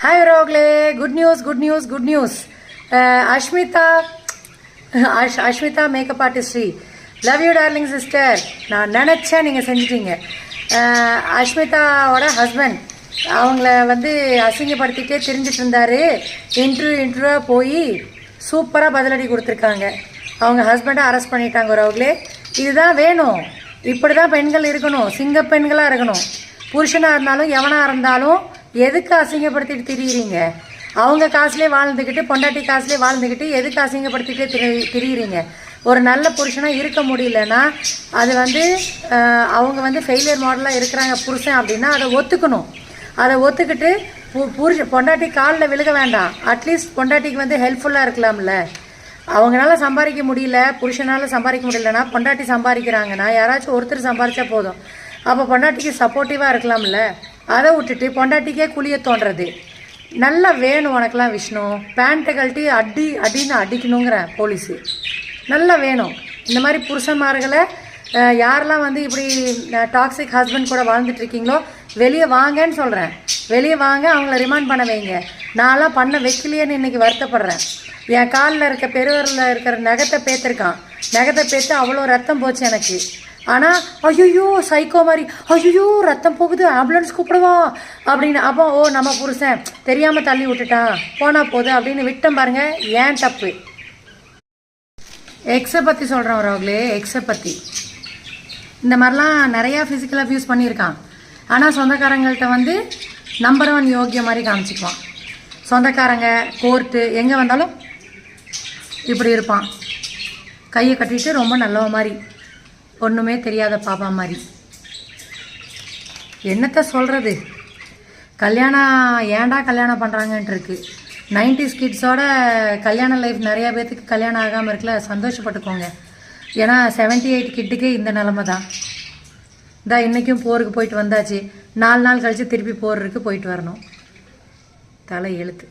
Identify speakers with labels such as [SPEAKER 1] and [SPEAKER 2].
[SPEAKER 1] Hi Rogle, good news. Ashmita makeup artist. Love you darling sister. நான் நினைச்சேன் நீங்க செஞ்சிட்டீங்க. அஷ்மிதாவோட husband அவங்கள வந்து அசிங்கப்படுத்திட்டே தெரிஞ்சிட்டு இருந்தாரு. இன்டர்வியூ போய் சூப்பராக பதிலடி கொடுத்துருக்காங்க. அவங்க ஹஸ்பண்டை அரெஸ்ட் பண்ணிட்டாங்க. ரோக்லே, இதுதான் வேணும். இப்படி தான் பெண்கள் இருக்கணும், சிங்க பெண்களாக இருக்கணும். புருஷனாக இருந்தாலும் எவனாக இருந்தாலும் எதுக்கு அசிங்கப்படுத்திட்டு திரியிறீங்க? அவங்க காசுலேயே வாழ்ந்துக்கிட்டு, பொண்டாட்டி காசுலேயே வாழ்ந்துக்கிட்டு எதுக்கு அசிங்கப்படுத்திட்டே திரியிறீங்க? ஒரு நல்ல புருஷனாக இருக்க முடியலன்னா அது வந்து அவங்க வந்து ஃபெயிலியர் மாடலாக இருக்கிறாங்க புருஷன் அப்படின்னா அதை ஒத்துக்கணும். அதை ஒத்துக்கிட்டு பொண்டாட்டி காலில் விழுக வேண்டாம். அட்லீஸ்ட் பொண்டாட்டிக்கு வந்து ஹெல்ப்ஃபுல்லாக இருக்கலாம்ல. அவங்களால சம்பாதிக்க முடியல, புருஷனால் சம்பாதிக்க முடியலன்னா பொண்டாட்டி சம்பாதிக்கிறாங்கன்னா யாராச்சும் ஒருத்தர் சம்பாதிச்சா போதும். அப்போ பொண்டாட்டிக்கு சப்போர்ட்டிவாக இருக்கலாம்ல. அதை விட்டுட்டு பொண்டாட்டிக்கே குளிய தோன்றது நல்லா வேணும் உனக்கெல்லாம் விஷ்ணு. பேண்ட்டை கழட்டி அடின்னு அடிக்கணுங்கிற போலீஸு நல்லா வேணும். இந்த மாதிரி புருஷன்மார்களை யாரெல்லாம் வந்து இப்படி டாக்ஸிக் ஹஸ்பண்ட் கூட வாழ்ந்துட்டு இருக்கீங்களோ வெளியே வாங்கன்னு சொல்கிறேன். வெளியே வாங்க, அவங்கள ரிமாண்ட் பண்ண வைங்க. நான்லாம் பண்ண வைக்கலையேன்னு இன்றைக்கி வருத்தப்படுறேன். என் காலில் இருக்க பெருவரில் இருக்கிற நகத்தை பேத்துருக்கான். நகத்தை பேத்து அவ்வளோ ரத்தம் போச்சு எனக்கு. ஆனால் ஐயோ சைக்கோ மாதிரி ஐயோ ரத்தம் போகுது, ஆம்புலன்ஸ் கூப்பிடுவா அப்படின்னு. அப்போ நம்ம புருஷன் தெரியாமல் தள்ளி விட்டுட்டான், போனால் போகுது அப்படின்னு விட்டம் பாருங்க. ஏன் தப்பு? எக்ஸை பற்றி சொல்கிறோம் ரோக்லே. எக்ஸை பற்றி இந்த மாதிரிலாம் நிறையா ஃபிசிக்கல் அப்யூஸ் பண்ணியிருக்கான். ஆனால் சொந்தக்காரங்கள்ட்ட வந்து நம்பர் 1 யோகிய மாதிரி காமிச்சிக்குவான். சொந்தக்காரங்க கோர்ட்டு எங்கே வந்தாலும் இப்படி இருப்பான். கையை கட்டிட்டு ரொம்ப நல்லவ மாதிரி, ஒன்றுமே தெரியாத பாப்பா மாதிரி. என்னத்தை சொல்கிறது? ஏன்டா கல்யாணம் பண்ணுறாங்கன்ட்டு இருக்கு. 90s கிட்ஸோட கல்யாண லைஃப் நிறையா பேர்த்துக்கு கல்யாணம் ஆகாமல் இருக்குல்ல, சந்தோஷப்பட்டுக்கோங்க. ஏன்னா 78 கிட்டுக்கே இந்த நிலமை தான். இன்றைக்கும் போருக்கு போயிட்டு வந்தாச்சு. 4 நாள் கழித்து திருப்பி போருக்கு போயிட்டு வரணும். தலை எழுத்து.